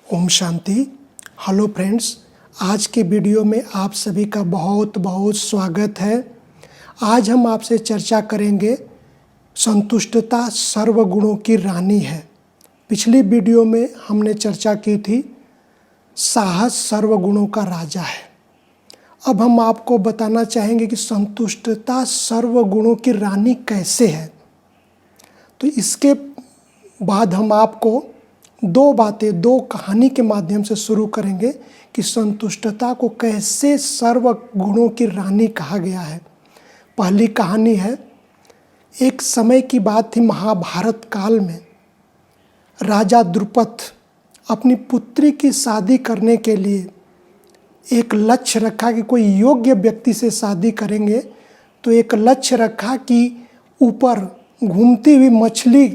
Om Shanti. Hello friends, आज के video में आप सभी का बहुत बहुत स्वागत है। आज हम आपसे चर्चा करेंगे संतुष्टता सर्वगुणों की रानी है। पिछली वीडियो में हमने चर्चा की थी साहस सर्वगुणों का राजा है। अब हम आपको बताना चाहेंगे कि संतुष्टता सर्वगुणों की रानी कैसे है। तो इसके बाद हम आपको दो कहानी के माध्यम से शुरू करेंगे कि संतुष्टता को कैसे सर्व गुणों की रानी कहा गया है। पहली कहानी है, एक समय की बात थी महाभारत काल में। राजा द्रुपद अपनी पुत्री की शादी करने के लिए एक लक्ष्य रखा कि कोई योग्य व्यक्ति से शादी करेंगे। तो एक लक्ष्य रखा कि ऊपर घूमती हुई मछली,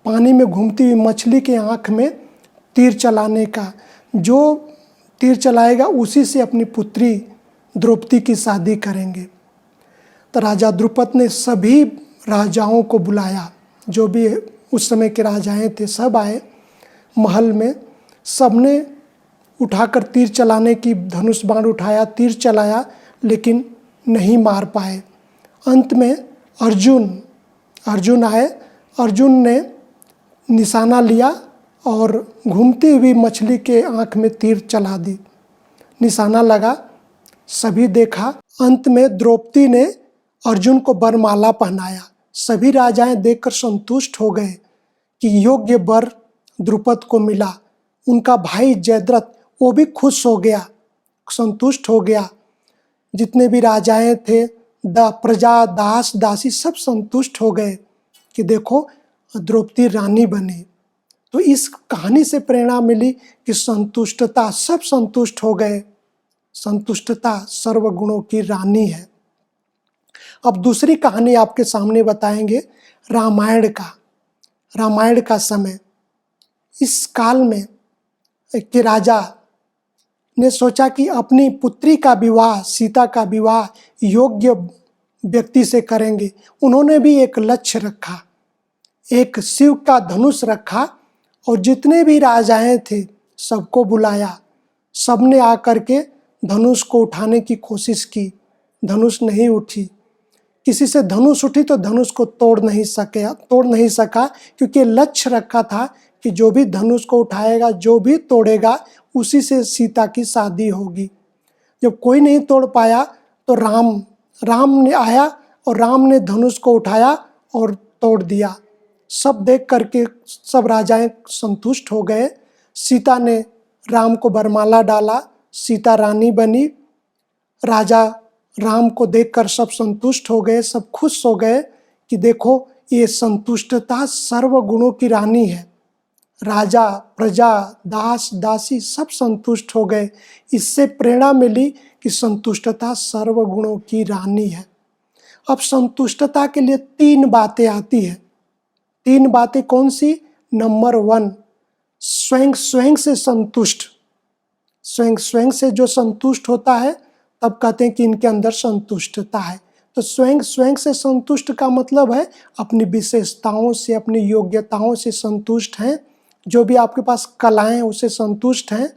पानी में घूमती हुई मछली के आँख में तीर चलाने का, जो तीर चलाएगा उसी से अपनी पुत्री द्रौपदी की शादी करेंगे। तो राजा द्रुपद ने सभी राजाओं को बुलाया, जो भी उस समय के राजाएं थे सब आए महल में। सबने उठाकर तीर चलाने की धनुष बाण उठाया, तीर चलाया, लेकिन नहीं मार पाए। अंत में अर्जुन आए। अर्जुन ने निशाना लिया और घूमती हुई मछली के आँख में तीर चला दी। निशाना लगा, सभी देखा। अंत में द्रौपदी ने अर्जुन को वरमाला पहनाया। सभी राजाएं देखकर संतुष्ट हो गए कि योग्य वर द्रुपद को मिला। उनका भाई जयद्रथ वो भी खुश हो गया, संतुष्ट हो गया। जितने भी राजाएं थे, प्रजा, दास दासी सब संतुष्ट हो गए कि देखो द्रौपदी रानी बनी। तो इस कहानी से प्रेरणा मिली कि संतुष्टता, सब संतुष्ट हो गए। संतुष्टता सर्वगुणों की रानी है। अब दूसरी कहानी आपके सामने बताएंगे रामायण का समय। इस काल में एक राजा ने सोचा कि अपनी पुत्री का विवाह, सीता का विवाह योग्य व्यक्ति से करेंगे। उन्होंने भी एक लक्ष्य रखा, एक शिव का धनुष रखा और जितने भी राजाएं थे सबको बुलाया। सबने आकर के धनुष को उठाने की कोशिश की, धनुष नहीं उठी। किसी से धनुष उठी तो धनुष को तोड़ नहीं सका, क्योंकि लक्ष्य रखा था कि जो भी धनुष को उठाएगा, जो भी तोड़ेगा, उसी से सीता की शादी होगी। जब कोई नहीं तोड़ पाया तो राम ने आया और राम ने धनुष को उठाया और तोड़ दिया। सब देख करके सब राजाएं संतुष्ट हो गए। सीता ने राम को वरमाला डाला, सीता रानी बनी। राजा राम को देखकर सब संतुष्ट हो गए, सब खुश हो गए कि देखो ये संतुष्टता सर्वगुणों की रानी है। राजा, प्रजा, दास दासी सब संतुष्ट हो गए। इससे प्रेरणा मिली कि संतुष्टता सर्वगुणों की रानी है। अब संतुष्टता के लिए 3 बातें आती हैं। 3 बातें कौन सी? नंबर 1, स्वयं से संतुष्ट। स्वयं से जो संतुष्ट होता है तब कहते हैं कि इनके अंदर संतुष्टता है। तो स्वयं से संतुष्ट का मतलब है अपनी विशेषताओं से, अपनी योग्यताओं से संतुष्ट हैं। जो भी आपके पास कलाएं हैं उससे संतुष्ट हैं।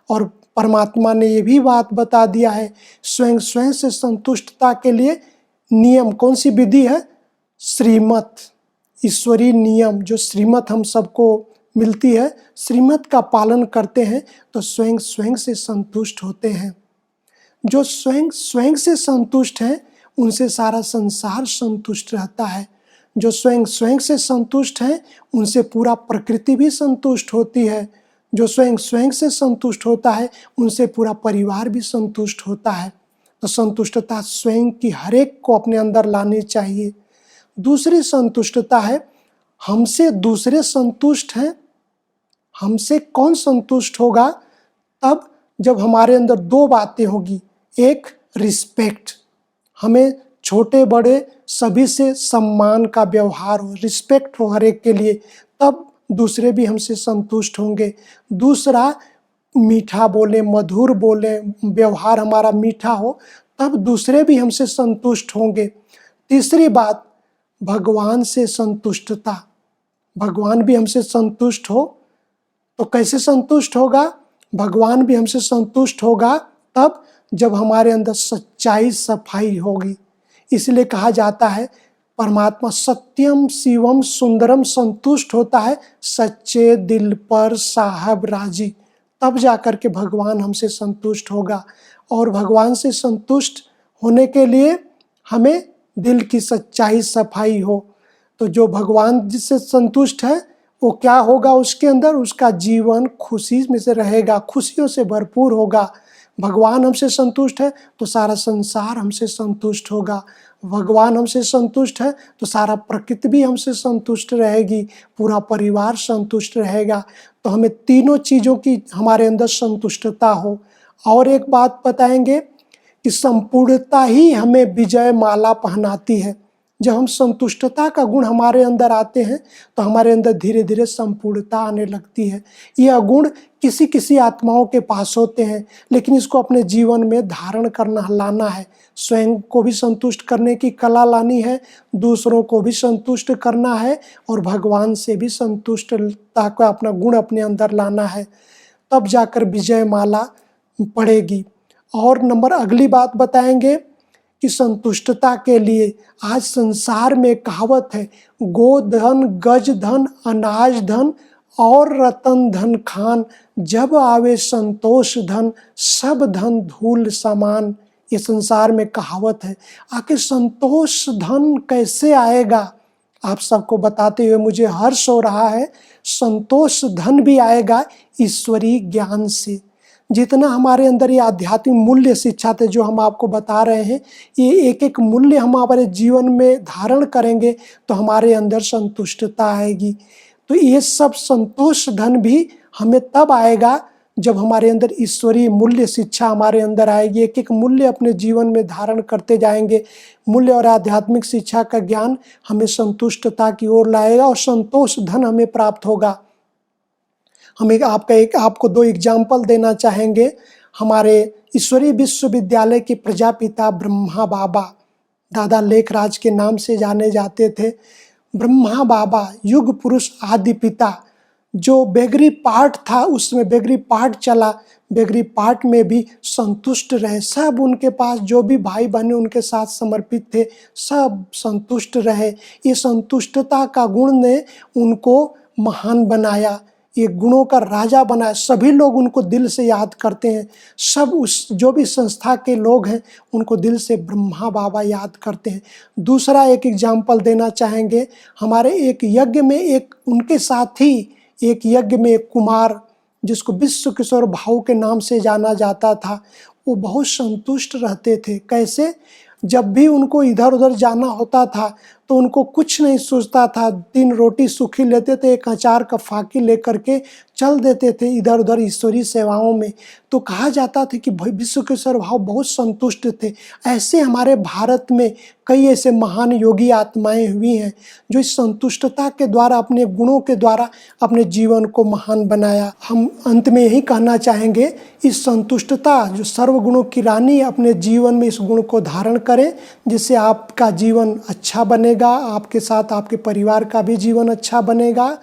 और परमात्मा ने ये भी बात बता दिया है, स्वयं से संतुष्टता के लिए नियम, कौन सी विधि है? श्रीमत, ईश्वरीय नियम, जो श्रीमत हम सबको मिलती है, श्रीमत का पालन करते हैं तो स्वयं से संतुष्ट होते हैं। जो स्वयं से संतुष्ट हैं उनसे सारा संसार संतुष्ट रहता है। जो स्वयं से संतुष्ट हैं उनसे पूरा प्रकृति भी संतुष्ट होती है। जो स्वयं से संतुष्ट होता है उनसे पूरा परिवार भी संतुष्ट होता है। तो संतुष्टता स्वयं की हर एक को अपने अंदर लानी चाहिए। दूसरी संतुष्टता है, हमसे दूसरे संतुष्ट हैं। हमसे कौन संतुष्ट होगा? तब जब हमारे अंदर 2 बातें होगी। एक, रिस्पेक्ट, हमें छोटे बड़े सभी से सम्मान का व्यवहार हो, रिस्पेक्ट हो हर एक के लिए, तब दूसरे भी हमसे संतुष्ट होंगे। दूसरा, मीठा बोले, मधुर बोले, व्यवहार हमारा मीठा हो, तब दूसरे भी हमसे संतुष्ट होंगे। तीसरी बात, भगवान से संतुष्टता, भगवान भी हमसे संतुष्ट हो तो कैसे संतुष्ट होगा? भगवान भी हमसे संतुष्ट होगा तब जब हमारे अंदर सच्चाई सफाई होगी। इसलिए कहा जाता है परमात्मा सत्यम शिवम सुंदरम संतुष्ट होता है सच्चे दिल पर साहब राजी। तब जाकर के भगवान हमसे संतुष्ट होगा। और भगवान से संतुष्ट होने के लिए हमें दिल की सच्चाई सफाई हो। तो जो भगवान जिससे संतुष्ट है वो क्या होगा उसके अंदर? उसका जीवन खुशी में से रहेगा, खुशियों से भरपूर होगा। भगवान हमसे संतुष्ट है तो सारा संसार हमसे संतुष्ट होगा। भगवान हमसे संतुष्ट है तो सारा प्रकृति भी हमसे संतुष्ट रहेगी, पूरा परिवार संतुष्ट रहेगा। तो हमें तीनों चीज़ों की हमारे अंदर संतुष्टता हो। और एक बात बताएंगे कि संपूर्णता ही हमें विजय माला पहनाती है। जब हम संतुष्टता का गुण हमारे अंदर आते हैं तो हमारे अंदर धीरे धीरे संपूर्णता आने लगती है। यह गुण किसी किसी आत्माओं के पास होते हैं, लेकिन इसको अपने जीवन में धारण करना लाना है। स्वयं को भी संतुष्ट करने की कला लानी है, दूसरों को भी संतुष्ट करना है और भगवान से भी संतुष्टता का अपना गुण अपने अंदर लाना है। तब जाकर विजय माला पड़ेगी। और अगली बात बताएंगे कि संतुष्टता के लिए आज संसार में कहावत है, गोधन गज धन अनाज धन और रतन धन खान, जब आवे संतोष धन सब धन धूल समान। ये संसार में कहावत है। आखिर संतोष धन कैसे आएगा? आप सबको बताते हुए मुझे हर्ष हो रहा है। संतोष धन भी आएगा ईश्वरीय ज्ञान से। जितना हमारे अंदर ये आध्यात्मिक मूल्य शिक्षा थे जो हम आपको बता रहे हैं, ये एक एक मूल्य हम हमारे जीवन में धारण करेंगे तो हमारे अंदर संतुष्टता आएगी। तो ये सब संतोष धन भी हमें तब आएगा जब हमारे अंदर ईश्वरीय मूल्य शिक्षा हमारे अंदर आएगी। एक एक मूल्य अपने जीवन में धारण करते जाएंगे। मूल्य और आध्यात्मिक शिक्षा का ज्ञान हमें संतुष्टता की ओर लाएगा और संतोष धन हमें प्राप्त होगा। हम आपको 2 एग्जाम्पल देना चाहेंगे। हमारे ईश्वरीय विश्वविद्यालय के प्रजापिता ब्रह्मा बाबा, दादा लेखराज के नाम से जाने जाते थे। ब्रह्मा बाबा युग पुरुष आदि पिता, जो बेगरी पाठ था उसमें बेगरी पाठ चला, बेगरी पाठ में भी संतुष्ट रहे। सब उनके पास जो भी भाई बहन उनके साथ समर्पित थे सब संतुष्ट रहे। ये संतुष्टता का गुण ने उनको महान बनाया, ये गुणों का राजा बनाया। सभी लोग उनको दिल से याद करते हैं। सब उस जो भी संस्था के लोग हैं उनको दिल से ब्रह्मा बाबा याद करते हैं। दूसरा एक एग्जाम्पल देना चाहेंगे। हमारे एक यज्ञ में उनके साथ ही एक यज्ञ में एक कुमार, जिसको विश्व किशोर भाऊ के नाम से जाना जाता था, वो बहुत संतुष्ट रहते थे। कैसे? जब भी उनको इधर उधर जाना होता था तो उनको कुछ नहीं सोचता था, 3 रोटी सूखी लेते थे, एक अचार का फाकी लेकर के चल देते थे इधर उधर ईश्वरीय सेवाओं में। तो कहा जाता था कि भाई विश्व किशोर भाव बहुत संतुष्ट थे। ऐसे हमारे भारत में कई ऐसे महान योगी आत्माएं हुई हैं जो इस संतुष्टता के द्वारा, अपने गुणों के द्वारा अपने जीवन को महान बनाया। हम अंत में यही कहना चाहेंगे, इस संतुष्टता जो सर्वगुणों की रानी, अपने जीवन में इस गुण को धारण करें, जिससे आपका जीवन अच्छा बनेगा, आपके साथ आपके परिवार का भी जीवन अच्छा बनेगा।